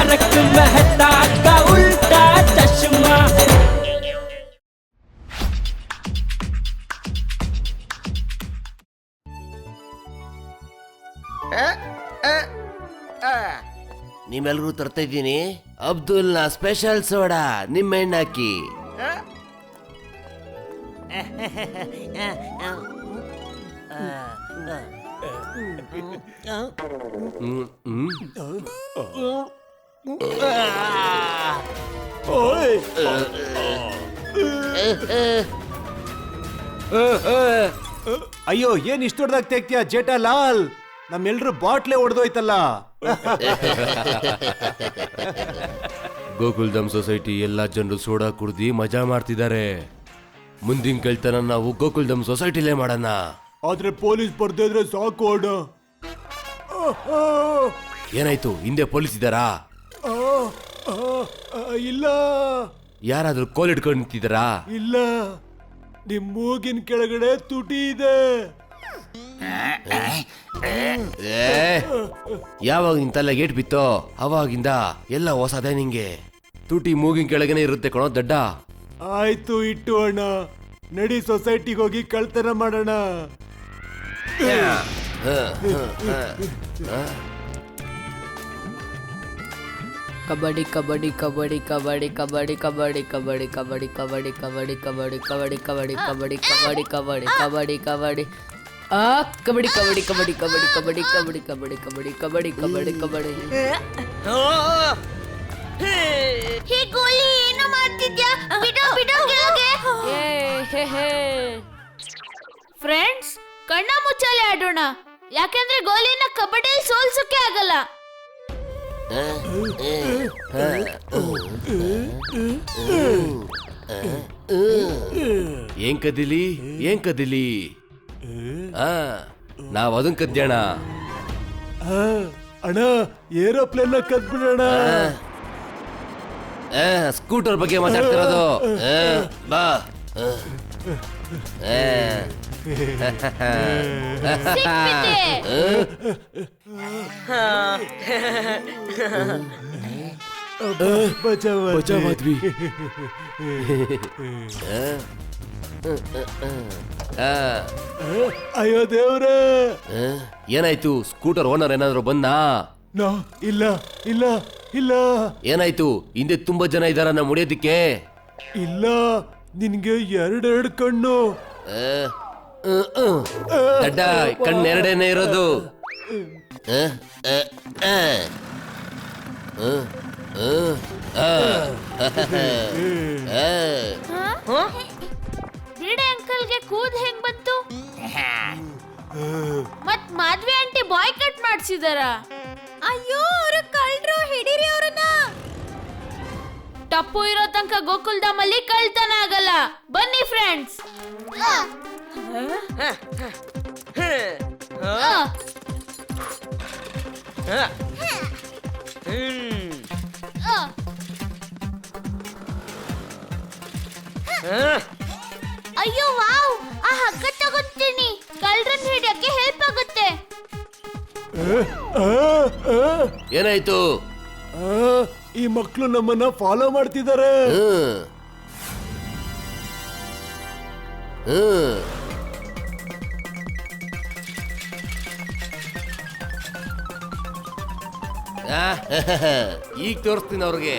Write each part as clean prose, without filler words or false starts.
तारक मेहता का उल्टा चश्मा। ನಿಮ್ಮೆಲ್ರೂ ತರ್ತಾ ಇದ್ದೀನಿ ಅಬ್ದುಲ್ನ ಸ್ಪೆಷಲ್ ಸೋಡಾ ನಿಮ್ಮೆಣ್ಣೆ ಹಾಕಿ. ಅಯ್ಯೋ ಏನ್ ಇಷ್ಟ ದೊಡ್ಡದಾಗ ತೆಗ್ತೀಯ ಜೇಠಾಲಾಲ್, ನಮ್ಮೆಲ್ರು ಬಾಟ್ಲೆ ಹೊಡೆದೋಯ್ತಲ್ಲ. ಗೋಕುಲ್ಧಾಮ್ ಸೊಸೈಟಿ ಎಲ್ಲಾ ಜನರು ಸೋಡಾ ಕುಡ್ದಿ ಮಜಾ ಮಾಡ್ತಿದ್ದಾರೆ. ಮುಂದಿನ ಕಳ್ತನ ನಾವು ಗೋಕುಲ್ಧಾಮ್ ಸೊಸೈಟಿಲೇ ಮಾಡೋಣ. ಆದ್ರೆ ಪೊಲೀಸ್ ಬರ್ದೇ ಇದ್ರೆ ಸಾಕು ಅಣ್ಣ. ಏನಾಯ್ತು, ಹಿಂದೆ ಪೊಲೀಸ್ ಇದ್ದಾರಾ? ಇಲ್ಲ. ಯಾರಾದ್ರೂ ಕೋಲ್ ಇಟ್ಕೊಂಡು ನಿಂತಿದ್ದಾರಾ? ಇಲ್ಲ, ನಿಮ್ ಮೂಗಿನ ಕೆಳಗಡೆ ತುಟಿ ಇದೆ. ಯಾವಾಗ ನಿನ್ ತಲೆ ಗೇಟ್ ಬಿತ್ತೋ ಅವಾಗಿಂದ ಎಲ್ಲ ಹೊಸದೇ ನಿಂಗೆ. ತುಟಿ ಮೂಗಿನ ಕೆಳಗನೆ ಇರುತ್ತೆ ಕಣೋ ದಡ್ಡ. ಆಯ್ತು ಇಟ್ಟು ಅಣ್ಣ, ನಡಿ ಸೊಸೈಟಿಗೆ ಹೋಗಿ ಕಳ್ತನ ಮಾಡೋಣ. ಕಬಡ್ಡಿ ಕಬಡ್ಡಿ ಕಬಡ್ಡಿ ಕಬಡ್ಡಿ ಕಬಡ್ಡಿ ಕಬಡ್ಡಿ ಕಬಡ್ಡಿ ಕಬಡ್ಡಿ ಕಬಡ್ಡಿ ಕಬಡ್ಡಿ ಕಬಡ್ಡಿ ಕಬಡ್ಡಿ ಕಬಡ್ಡಿ ಕಬಡ್ಡಿ ಕಬಡ್ಡಿ ಕಬಡ್ಡಿ ಕಬಡ್ಡಿ ಕಬಡ್ಡಿ ಆ ಕಬಡ್ಡಿ ಕಬಡ್ಡಿ ಕಬಡ್ಡಿ ಕಬಡ್ಡಿ ಕಬಡ್ಡಿ ಕಬಡ್ಡಿ ಕಬಡ್ಡಿ ಕಬಡ್ಡಿ ಕಬಡ್ಡಿ ಕಬಡ್ಡಿ ಕಬಡ್ಡಿ. ಹೇ ಗೋಲಿ, ಏನು ಮಾಡ್ತಿದ್ಯಾ? ಬಿಡು ಬಿಡು ಕೆಳಗೆ. ಫ್ರೆಂಡ್ಸ್, ಕಣ್ಣ ಮುಚ್ಚಾಲೆ ಆಡೋಣ, ಯಾಕೆಂದ್ರೆ ಗೋಲಿನ ಕಬಡ್ಡಿಯಲ್ಲಿ ಸೋಲ್ಸೋಕೆ ಆಗಲ್ಲ. ಏನ್ ಕದಿಲಿ ಏನ್ ಕದಿಲಿ? ನಾವ್ ಅದನ್ ಕದ್ಯೋಣ. ಅಣ್ಣ, ಏರೋಪ್ಲೇನ್ ಕದ್ಬಿಡೋಣ. ಸ್ಕೂಟರ್ ಬಗ್ಗೆ ಮಾತಾಡ್ತಿರೋದು. ಬಾ. ಬಚಾವಾದ್ವಿ. ಅಯ್ಯೋ ದೇವ್ರೆ, ಏನಾಯ್ತು? ಸ್ಕೂಟರ್ ಓನರ್ ಏನಾದ್ರು ಬಂದಾ? ಇಲ್ಲ ಇಲ್ಲ ಇಲ್ಲ. ಏನಾಯ್ತು? ಹಿಂದೆ ತುಂಬಾ ಜನ ಇದಾರ ನಾ ಮುಡಿಯೋದಿಕ್ಕೆ. ಇಲ್ಲ, ನಿನ್ಗೆ ಎರಡೆರಡು ಕಣ್ಣು. ದಡ್ಡ, ಕಣ್ಣೆರಡೇನೆ ಇರೋದು. ಬಿಡೆ ಅಂಕಲ್ಗೆ ಕೂದ್ ಹೆಂಗ್ ಬಂತು? ಮತ್ ಮಾಧವಿ ಆಂಟಿ ಬಾಯ್ ಕಟ್ ಮಾಡ್ಸಿದಾರ. ಅಯ್ಯೋ, ಅವ್ರ ಕಳ್ರು, ಹಿಡೀರಿ ಅವ್ರನ್ನ. ಟಪ್ಪು ಇರೋ ತನಕ ಗೋಕುಲ್ಧಾಮ್ ಅಲ್ಲಿ ಕಳ್ತನ ಆಗಲ್ಲ. ಬನ್ನಿ ಫ್ರೆಂಡ್ಸ್. ಅಯ್ಯೋ ವಾವ್, ಆ ಹಗ್ಗ ತಗೋತೀನಿ, ಕಳ್ರನ್ ಹಿಡಿಯಕ್ಕೆ ಹೆಲ್ಪ್ ಆಗುತ್ತೆ. ಏನಾಯ್ತು? ಈ ಮಕ್ಕಳು ನಮ್ಮನ್ನ ಫಾಲೋ ಮಾಡ್ತಿದ್ದಾರೆ. ಈಗ ತೋರಿಸ್ತೀನಿ ಅವ್ರಿಗೆ.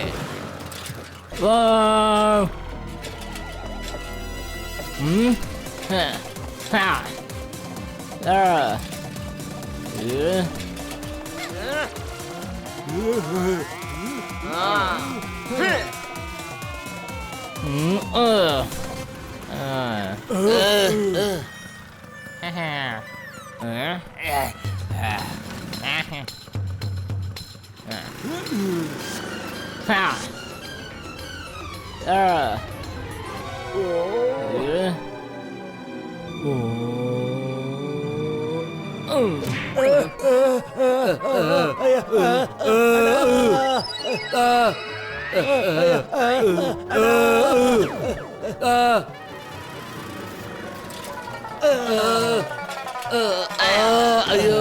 ಅಯ್ಯೋ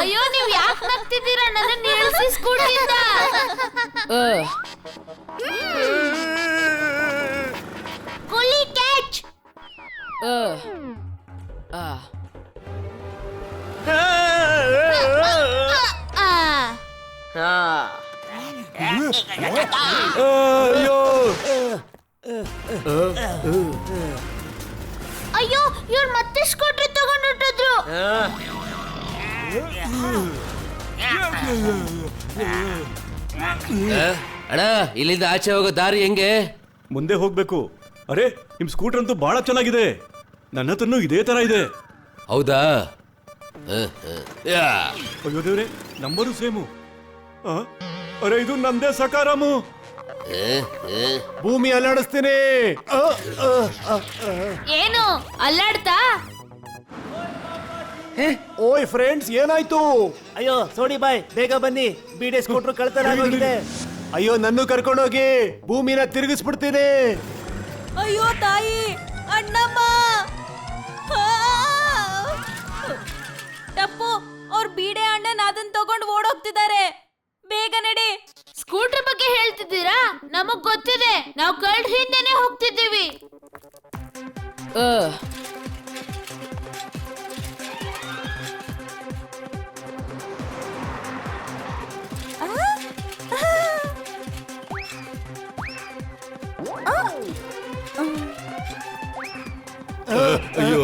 ಅಯ್ಯೋ ನೀವ್ ಯಾಕೆ ನಗ್ತಿದ್ದೀರಾ? ನನ್ನ ಇಳಿಸಿ ಸ್ಕೂಟಿಯಿಂದ. ಗೋಲಿ ಕ್ಯಾಚ್. ಅಯ್ಯೋ ಅಯ್ಯೋ ಇವ್ರು ಮತ್ತೆ ಸ್ಕೂಟ್ರಿ ತಗೊಂಡಿಟ್ಟಿದ್ರು. ಅಣ್ಣ ಇಲ್ಲಿಂದ ಆಚೆ ಹೋಗೋ ದಾರಿ ಹೆಂಗೆ? ಮುಂದೆ ಹೋಗ್ಬೇಕು. ಅರೆ ನಿಮ್ ಸ್ಕೂಟರ್ ಅಂತೂ ಬಹಳ ಚೆನ್ನಾಗಿದೆ. ನನ್ನ ಹತ್ರನೂ ಇದೇ ತರ ಇದೆ. ಹೌದಾ? ಅಯ್ಯೋ ದೇವ್ರೆ, ನಂಬರು ಸೇಮು. ಅರೆ ಇದು ನಂದೇ ಸಕಾರಾಮು. ಭೂಮಿ ಅಲ್ಲಾಡಿಸ್ತೀನಿ. ಏನು ಅಲ್ಲಾಡ್ತಾ? ಓಯ್ ಫ್ರೆಂಡ್ಸ್, ಏನಾಯ್ತು? ಅಯ್ಯೋ ಸೋಡಿ ಬಾಯ್, ಬೇಗ ಬನ್ನಿ, ಬಿಡಿ ಸ್ಕೂಟ್ರು ಕಳ್ತನ ಆಗೋಗಿದೆ. ಅಯ್ಯೋ ನನ್ನೂ ಕರ್ಕೊಂಡೋಗಿ, ಭೂಮಿನ ತಿರುಗಿಸ್ಬಿಡ್ತೀನಿ. ಅಯ್ಯೋ ತಾಯಿ, ಅಣ್ಣಮ್ಮ. ಟಪ್ಪು ಅವ್ರ ಬೀಡೆ ಅಣ್ಣನ್ ಅದನ್ನ ತಗೊಂಡು ಓಡೋಗ್ತಿದ್ದಾರೆ. ಬೇಗ ನಡಿ. ಸ್ಕೂಟರ್ ಬಗ್ಗೆ ಹೇಳ್ತಿದ್ದೀರಾ? ನಮಗ್ ಗೊತ್ತಿದೆ, ನಾವು ಕಳ್ಳ ಹಿಂದೆನೆ ಹೋಗ್ತಿದ್ದೀವಿ. ಅಯ್ಯೋ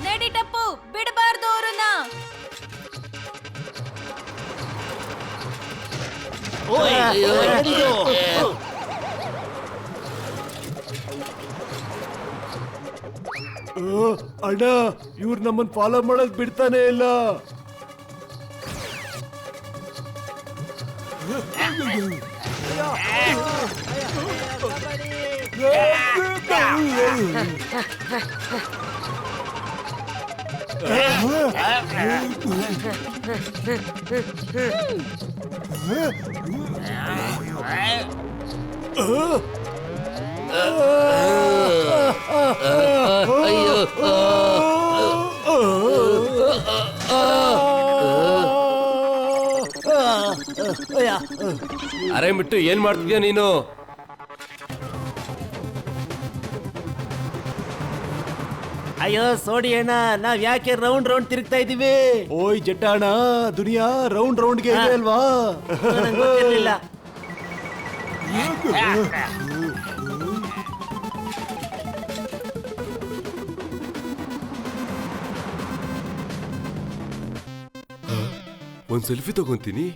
ನಡಿ ಟಪ್ಪು, ಬಿಡಬಾರ್ದು ಅವ್ರನ್ನ. ಅಣ್ಣ, ಇವ್ರು ನಮ್ಮನ್ ಫಾಲೋ ಮಾಡೋದ್ ಬಿಡ್ತಾನೆ ಇಲ್ಲ. ಅಯ್ಯೋ ಅರೆ ಬಿಟ್ಟು ಏನ್ ಮಾಡ್ತಿದ್ಯಾ ನೀನು? ಅಯ್ಯೋ ಸೋಡಿ ಅಣ್ಣ, ನಾವ್ ಯಾಕೆ ರೌಂಡ್ ರೌಂಡ್ ತಿರುಗ್ತಾ ಇದೀವಿ? ಓಯ್ ಜಟ್ಟಾಣ, ದುನಿಯಾ ರೌಂಡ್ ರೌಂಡ್ಗೆ ಇದೆ ಅಲ್ವಾ? ನಂಗ್ ಗೊತ್ತಿರ್ಲಿಲ್ಲ. ಒಂದ್ ಸೆಲ್ಫಿ ತಗೊಂತೀನಿ.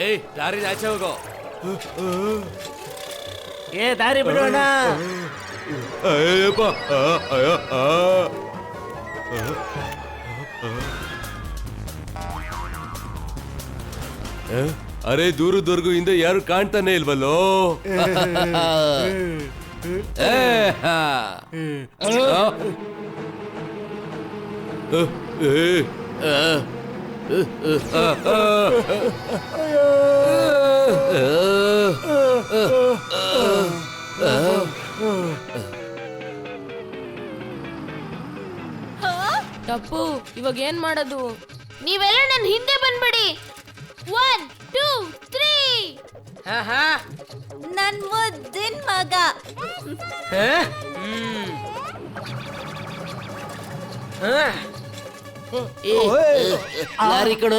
ಏಯ್ ದಾರಿ ಆಚೆ ಹೋಗೋ. ಏ ದಾರಿ ಬಿಡೋಣ. ಅರೆ ದೂರದವರೆಗೂ ಹಿಂದೆ ಯಾರು ಕಾಣ್ತಾನೆ ಇಲ್ವಲ್ಲೋ? ಟಪ್ಪು, ಇವಾಗ ಏನ್ ಮಾಡೋದು? ನೀವೆಲ್ಲ ನನ್ನ ಹಿಂದೆ ಬಂದ್ಬಿಡಿ. 1 2 3. ನನ್ ಮುದ್ದಿನ ಮಗ. ಲಾರಿ ಕಣ.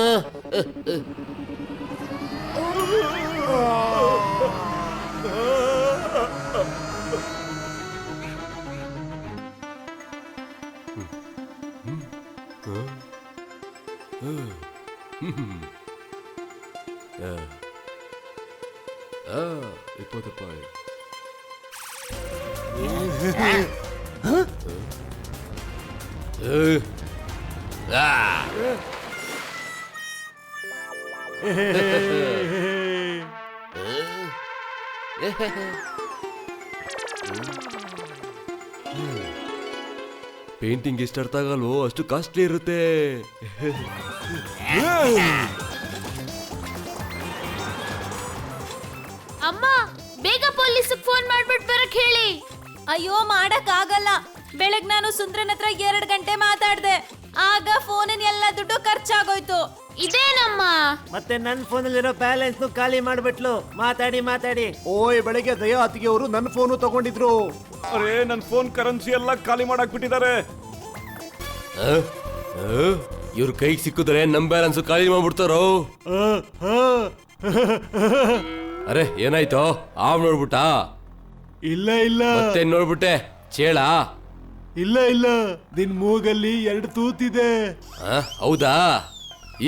ರೂಪಾಯಿ. ಪೇಂಟಿಂಗ್ ಎಷ್ಟು ಅರ್ಥ ಆಗಲ್ವೋ, ಅಷ್ಟು ಕಾಸ್ಟ್ಲಿ ಇರುತ್ತೆ. ಅಮ್ಮ ಬೇಗ ಪೊಲೀಸ್ ಫೋನ್ ಮಾಡ್ಬಿಟ್ಟು ಬರಕ್ ಹೇಳಿ. ಅಯ್ಯೋ ಮಾಡಕ್ ಆಗಲ್ಲ, ಬೆಳಗ್ ನಾನು ಸುಂದ್ರನ್ ಹತ್ರ 2 ಗಂಟೆ ಮಾತಾಡ್ದೆ. ಆಗ ಫೋನಿನ ಎಲ್ಲ ದುಡ್ಡು ಖರ್ಚಾಗೋಯ್ತು. ಇದೇನಮ್ಮ? ಮತ್ತೆ ನನ್ನ ಫೋನಲ್ಲಿರೋ ಬ್ಯಾಲೆನ್ಸ್ ಖಾಲಿ ಮಾಡ್ಬಿಟ್ಲು ಮಾತಾಡಿ ಮಾತಾಡಿ. ಓಯ್ ಬೆಳಗ್ಗೆ ದಯಾ ಅತ್ತಿಗೆ ಅವರು ನನ್ನ ಫೋನು ತಗೊಂಡಿದ್ರು. ಅರೆ ನನ್ನ ಫೋನ್ ಕರೆನ್ಸಿ ಎಲ್ಲ ಖಾಲಿ ಮಾಡಾಕ್ಬಿಟ್ಟಿದ್ದಾರೆ. ಇವ್ರ ಕೈಗೆ ಸಿಕ್ಕಿದ್ರೆ ನಮ್ ಬ್ಯಾಲೆನ್ಸ್ ಖಾಲಿ ಮಾಡ್ಬಿಡ್ತಾರೋ. ಅರೆ ಏನಾಯ್ತು? ಆವ್ ನೋಡ್ಬಿಟ್ಟ? ಇಲ್ಲ ಇಲ್ಲ ಮತ್ತೆ ನೋಡ್ಬಿಟ್ಟೆ ಚೇಳ? ಇಲ್ಲ ಇಲ್ಲ, ನಿನ್ ಮೂಗಲ್ಲಿ 2 ತೂತಿದೆ. ಹೌದಾ?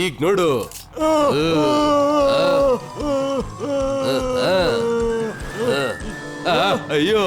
ಈಗ ನೋಡು. ಅಯ್ಯೋ